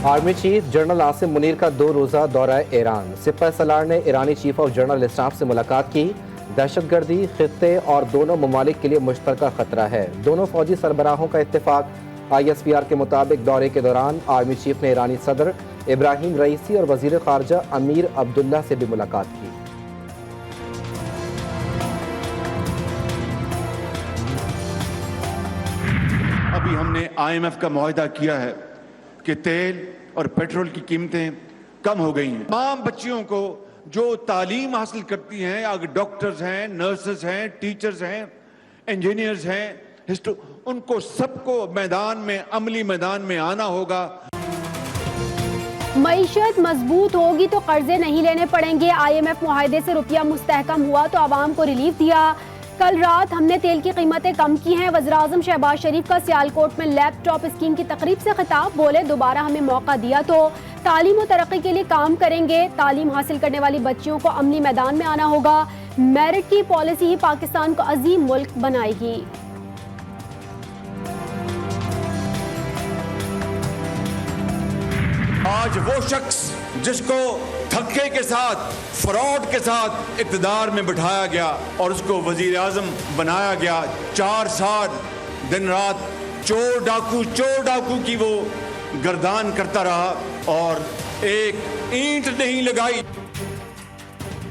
Army chief general Asim Munir का 2 रोज़ा दौरा ईरान। सिपह सलार ने ईरानी चीफ ऑफ जनरल स्टाफ से मुलाकात की। दहशतगर्दी खित्ते और दोनों ममालिक के लिए मुश्तरका खतरा है। दोनों फौजी सरबराहों का इत्तेफाक। ISPR के मुताबिक दौरे के दौरान आर्मी चीफ ने ईरानी सदर इब्राहिम रईसी और वजीर खारजा अमीर अब्दुल्ला से भी मुलाकात की। अभी हमने IMF का मुआहदा किया है कि तेल और पेट्रोल की कीमतें कम हो गई हैं। तमाम बच्चियों को जो तालीम हासिल करती हैं, अगर डॉक्टर्स हैं, नर्सेस हैं, टीचर्स हैं, इंजीनियर्स हैं, उनको सबको मैदान में, अमली मैदान में आना होगा। मईशत मजबूत होगी तो कर्जे नहीं लेने पड़ेंगे। IMF मुआहदे से रुपया मुस्तहकम हुआ तो आवाम को रिलीफ दिया। कल रात हमने तेल की कीमतें कम की हैं। वज़ीर-ए-आज़म शहबाज शरीफ का सियालकोट में लैपटॉप स्कीम की तकरीब से खिताब। बोले, दोबारा हमें मौका दिया तो तालीम और तरक्की के लिए काम करेंगे। तालीम हासिल करने वाली बच्चियों को अमली मैदान में आना होगा। मेरिट की पॉलिसी ही पाकिस्तान को अजीम मुल्क बनाएगी। आज वो शख्स जिसको धक्के के साथ, फ्रॉड के साथ इक़्तिदार में बिठाया गया और उसको वजीर आज़म बनाया गया, 4 साल दिन रात चोर डाकू की वो गर्दान करता रहा और एक ईंट नहीं लगाई।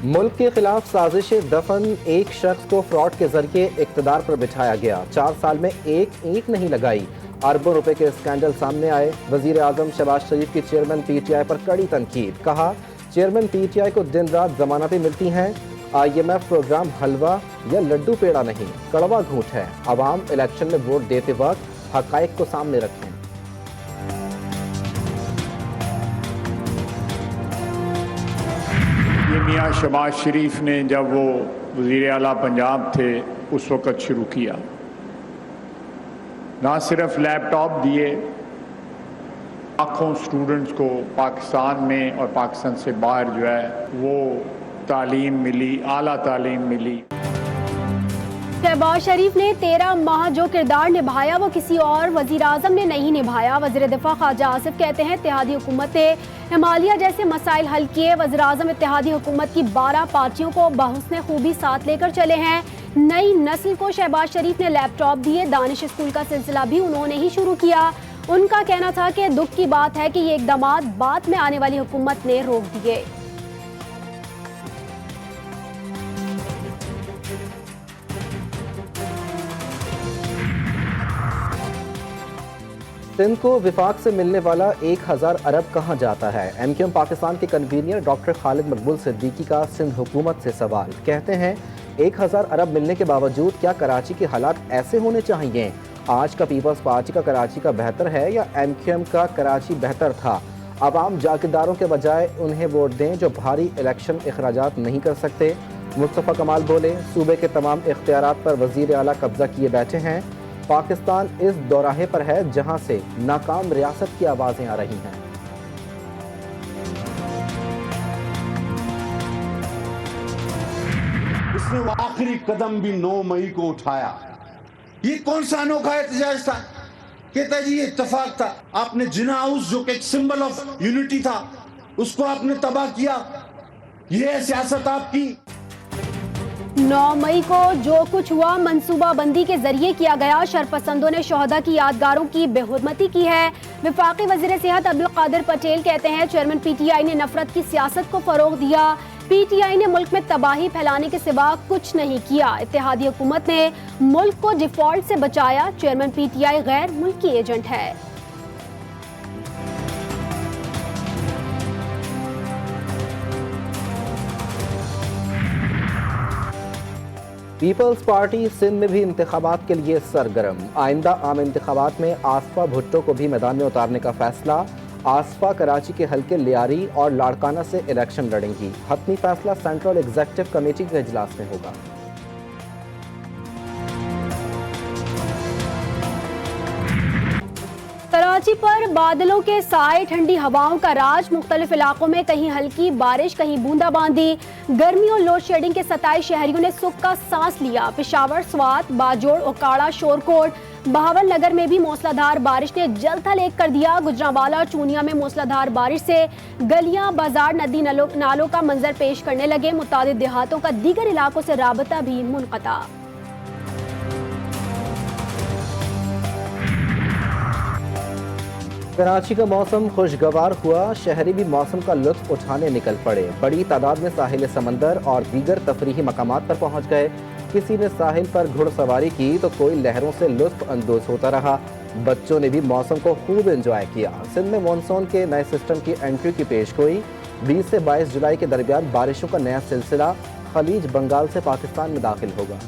मुल्क के खिलाफ साजिश दफन, एक शख्स को फ्रॉड के जरिए इक़्तिदार पर बिठाया गया, 4 साल में एक ईंट नहीं लगाई। अरबों रुपए के स्कैंडल सामने आए। वजीर आज़म शहबाज शरीफ की चेयरमैन PTI पर कड़ी तनकीद। कहा, चेयरमैन PTI को दिन रात जमानतें मिलती हैं। IMF प्रोग्राम हलवा या लड्डू पेड़ा नहीं, कड़वा घूंट है। अवाम इलेक्शन में वोट देते वक्त हकायक को सामने रखें। ये मियाँ शहबाज शरीफ ने जब वो वज़ीर आला पंजाब थे उस वक़्त शुरू किया। ना सिर्फ लैपटॉप दिए, लाखों स्टूडेंट्स को पाकिस्तान में और पाकिस्तान से बाहर जो है वो तालीम मिली, आला तालीम मिली। शहबाज शरीफ ने 13 माह जो किरदार निभाया वो किसी और वजीर आज़म ने नहीं निभाया। वज़ीर दिफा ख्वाजा आसिफ कहते हैं, इत्तेहादी हुकूमत ने हिमालय जैसे मसाइल हल किए। वज़ीर आज़म इत्तेहादी हुकूमत की 12 पार्टियों को बहुस्ने खूबी साथ लेकर चले हैं। नई नस्ल को शहबाज शरीफ ने लैपटॉप दिए। दानिश स्कूल का सिलसिला भी उन्होंने ही शुरू किया। उनका कहना था कि दुख की बात है कि ये इक़दामात बाद में आने वाली हुकूमत ने रोक दिए। सिंध को विफाक से मिलने वाला 1000 अरब कहाँ जाता है? MQM पाकिस्तान के कन्वीनियर डॉक्टर खालिद मकबूल सिद्दीकी का सिंध हुकूमत से सवाल। कहते हैं, 1000 अरब मिलने के बावजूद क्या कराची के हालात ऐसे होने चाहिए? आज का पीपल्स पार्टी का कराची का बेहतर है या MQM का कराची बेहतर था? अवाम जागीरदारों के बजाय उन्हें वोट दें जो भारी इलेक्शन अखराजात नहीं कर सकते। मुस्तफ़ा कमाल बोले, सूबे के तमाम इख्तियारात पर वज़ीर आला कब्जा किए बैठे हैं। पाकिस्तान इस दौराहे पर है जहां से नाकाम रियासत की आवाजें आ रही हैं। इसने वो आखिरी कदम भी 9 मई को उठाया। ये कौन सा अनोखा एहतजाज था? कहता जी ये इत्तेफाक था। आपने जिना हाउस जो कि एक सिंबल ऑफ यूनिटी था उसको आपने तबाह किया। ये है सियासत आपकी। 9 मई को जो कुछ हुआ मंसूबाबंदी के जरिए किया गया। शरपसंदों ने शोहदा की यादगारों की बेहुरमती की है। वफाकी वजीर सेहत अब्दुल कादिर पटेल कहते हैं, चेयरमैन PTI ने नफरत की सियासत को फरोग दिया। PTI ने मुल्क में तबाही फैलाने के सिवा कुछ नहीं किया। इत्तेहादी हुकूमत ने मुल्क को डिफॉल्ट से बचाया। चेयरमैन PTI गैर मुल्की एजेंट है। पीपल्स पार्टी सिंध में भी इंतखाबात के लिए सरगर्म। आइंदा आम इंतखाबात में आसफा भुट्टो को भी मैदान में उतारने का फैसला। आसफा कराची के हल्के लियारी और लाड़काना से इलेक्शन लड़ेंगी। हतमी फैसला सेंट्रल एग्जीक्यूटिव कमेटी के इजलास में होगा। कराची पर बादलों के साए, ठंडी हवाओं का राज। मुख्तलिफ इलाकों में कहीं हल्की बारिश, कहीं बूंदाबांदी। गर्मी और लोड शेडिंग के 27 शहरियों ने सुख का सांस लिया। पेशावर, स्वात, बाजोड़, ओकाड़ा, शोरकोट, बहावल नगर में भी मूसलाधार बारिश ने जल थल एक कर दिया। गुजरांवाला और चूनिया में मूसलाधार बारिश से गलियां, बाजार, नदी नालों का मंजर पेश करने लगे। मुतादिद देहातों का दीगर इलाकों से राबता भी मुनक़ता। कराची का मौसम खुशगवार हुआ, शहरी भी मौसम का लुत्फ उठाने निकल पड़े। बड़ी तादाद में साहिल समंदर और दीगर तफरीही मकामात पर पहुंच गए। किसी ने साहिल पर घुड़सवारी की तो कोई लहरों से लुत्फ अंदोज होता रहा। बच्चों ने भी मौसम को खूब एंजॉय किया। सिंध में मानसून के नए सिस्टम की एंट्री की पेशगोई। 20 से 22 जुलाई के दरमियान बारिशों का नया सिलसिला खलीज बंगाल से पाकिस्तान में दाखिल होगा।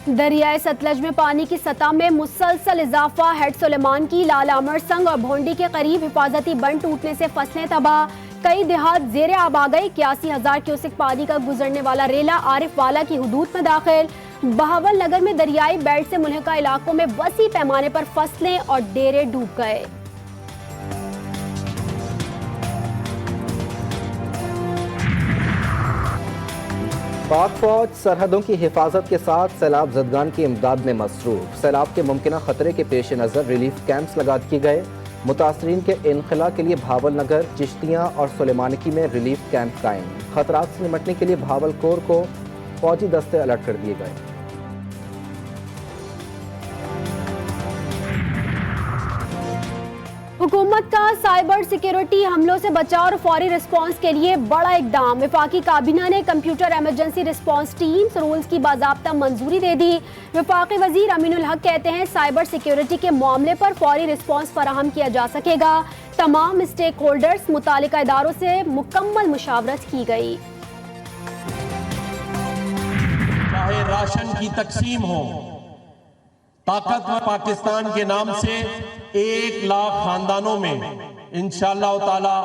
दरियाए सतलज में पानी की सतह में मुसलसल इजाफा। हेड सुलेमान की, लाल अमर संग और भोंडी के करीब हिफाजती बंद टूटने से फसलें तबाह। कई देहात जेर आब आ गए। 81,000 क्यूसेक पानी का गुजरने वाला रेला आरिफ वाला की हुदूद में दाखिल। बहावल नगर में दरियाई बेल्ट से मुल्हिका इलाकों में वसी पैमाने पर फसलें और डेरे डूब गए। पाक फौज सरहदों की हिफाजत के साथ सैलाब जदगान की इमदाद में मसरूफ। सैलाब के मुमकिन खतरे के पेश नज़र रिलीफ कैंप्स लगा दिए गए। मुतासरीन के इनखला के लिए भावल नगर, चिश्तियाँ और सुलेमानकी में रिलीफ कैंप कायम। खतरात से निपटने के लिए भावलकोर को फौजी दस्ते अलर्ट कर दिए गए। हुकूमत का साइबर सिक्योरिटी हमलों से बचाव और फौरी रिस्पांस के लिए बड़ा इकदाम। वफाकी काबीना ने computer emergency response teams rules की बाज़ाब्ता मंजूरी दे दी। वफाकी वजीर अमीनुल हक कहते हैं साइबर सिक्योरिटी के मामले पर फौरी रिस्पांस फराहम किया जा सकेगा। तमाम स्टेक होल्डर्स मुतालिका इदारों से मुकम्मल मुशावरत की गई। चाहे राशन की तकसीम हो, ताकतवर पाकिस्तान के नाम से 1 लाख खानदानों में इंशाअल्लाह ताला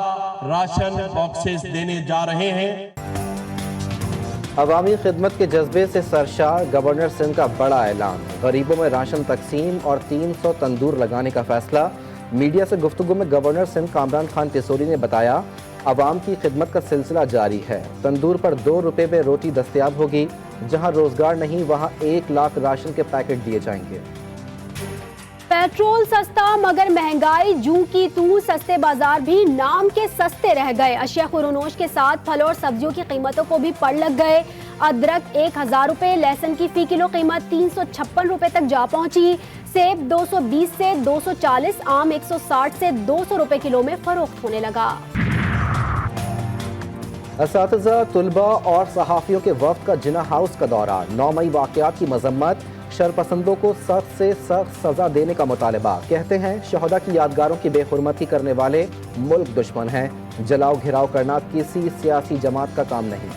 राशन बॉक्सेस देने जा रहे हैं। अवामी खिदमत के जज्बे से सरशार गवर्नर सिंध का बड़ा ऐलान। गरीबों में राशन तकसीम और 300 तंदूर लगाने का फैसला। मीडिया से गुफ्तगू में गवर्नर सिंध कामरान खान तिसोरी ने बताया, अवाम की खिदमत का सिलसिला जारी है। तंदूर पर 2 रुपये में रोटी दस्तयाब होगी। जहां रोजगार नहीं वहां 1 लाख राशन के पैकेट दिए जाएंगे। पेट्रोल सस्ता मगर महंगाई जूं की तू। सस्ते बाजार भी नाम के सस्ते रह गए। अशिया खुरोनोश के साथ फल और सब्जियों की कीमतों को भी पड़ लग गए। अदरक 1,000 रुपए, लहसुन की फी किलो कीमत 356 रुपए तक जा पहुंची। सेब 220 से 240, आम 160 से 200 रुपए किलो में फरोख्त होने लगा। असातिज़ा, तुलबा और सहाफ़ियों के वफ्द का जिन्ना हाउस का दौरा। 9 मई वाक़यात की मजम्मत। शरपसंदों को सख्त से सख्त सजा देने का मुतालबा। कहते हैं शहदा की यादगारों की बेहुरमती करने वाले मुल्क दुश्मन हैं। जलाओ घिराव करना किसी सियासी जमात का काम नहीं।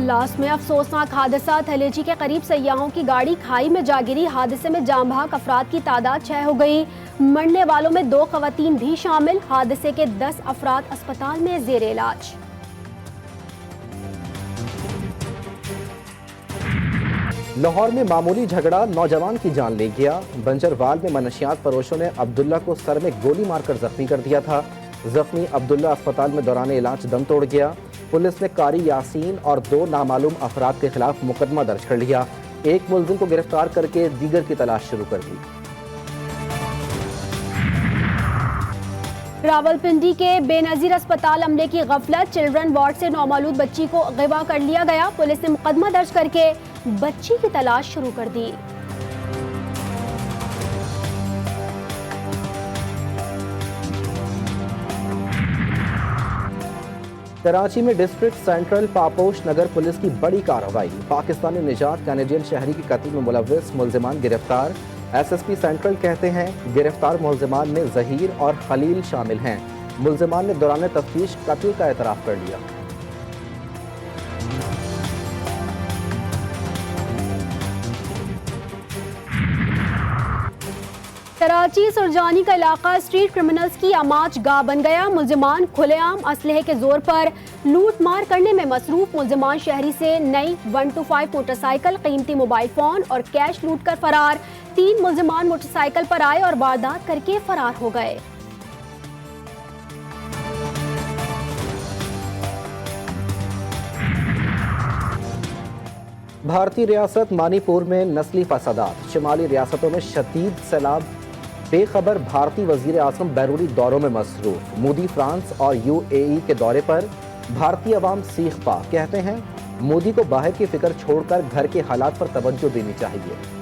लास्ट में अफसोसनाक हादसा। थलेची के करीब सयाहों की गाड़ी खाई में जा गिरी। हादसे में जाम बहक अफराद की तादाद 6 हो गई। मरने वालों में 2 खवातीन भी शामिल। हादसे के 10 अफराद अस्पताल में जेर इलाज। लाहौर में मामूली झगड़ा नौजवान की जान ले गया। बंजरवाल में मनशियात फरोशों ने अब्दुल्ला को सर में गोली मारकर जख्मी कर दिया था। जख्मी अब्दुल्ला अस्पताल में दौरान इलाज दम तोड़ गया। पुलिस ने कारी यासीन और 2 नामालूम अफराद के खिलाफ मुकदमा दर्ज कर लिया। एक मुलजिम को गिरफ्तार करके दीगर की तलाश शुरू कर दी। रावलपिंडी के बेनजीर अस्पताल अमले की गफलत। चिल्ड्रन वार्ड से नौमालूद बच्ची को अगवा कर लिया गया। पुलिस ने मुकदमा दर्ज करके बच्ची की तलाश शुरू कर दी। कराची में डिस्ट्रिक्ट सेंट्रल पापोश नगर पुलिस की बड़ी कार्रवाई। पाकिस्तानी निजात कैनेडियन शहरी के कत्ल में मुलव्विस मुलजिमान गिरफ्तार। SSP सेंट्रल कहते हैं गिरफ्तार मुलजिमान में जहीर और खलील शामिल हैं। मुलजिमान ने दौरान तफ्तीश कत्ल का एतराफ़ कर लिया। कराची सुरजानी का इलाका स्ट्रीट क्रिमिनल्स की आमाज गाह बन गया। मुलजिमान खुलेआम असलहे के जोर पर लूट मार करने में मसरूफ। मुलजिमान शहरी से नई 125 मोटरसाइकिल, कीमती मोबाइल फोन और कैश लूट कर फरार। 3 मुलजिमान मोटरसाइकिल पर आए और वारदात करके फरार हो गए। भारतीय रियासत मणिपुर में नस्ली फसादात, शिमाली रियासतों में शदीद सैलाब, बेखबर भारतीय वजीर आजम बैरूनी दौरों में मसरूफ। मोदी फ्रांस और यूएई के दौरे पर भारतीय अवाम सीख पा, कहते हैं मोदी को बाहर की फिक्र छोड़कर घर के हालात पर तवज्जो देनी चाहिए।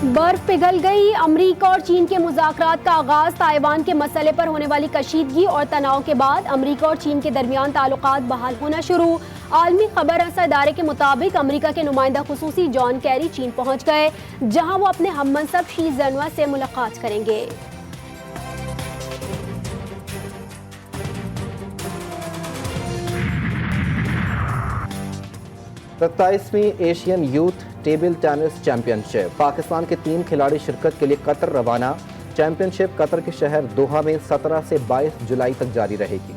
बर्फ पिघल गई, अमरीका और चीन के मुज़ाकरात का आगाज। ताइवान के मसले पर होने वाली कशीदगी और तनाव के बाद अमरीका और चीन के दरमियान ताल्लुकात बहाल होना शुरू। आलमी खबर रसा इदारे के मुताबिक अमरीका के नुमाइंदा खुसूसी जॉन कैरी चीन पहुंच गए, जहां वो अपने हममनसब शी जिनपिंग से मुलाकात करेंगे। 27वीं Asian youth table tennis championship, Pakistan के 3 खिलाड़ी शिरकत के लिए कतर रवाना। चैंपियनशिप कतर के शहर दोहा में 17 से 22 जुलाई तक जारी रहेगी।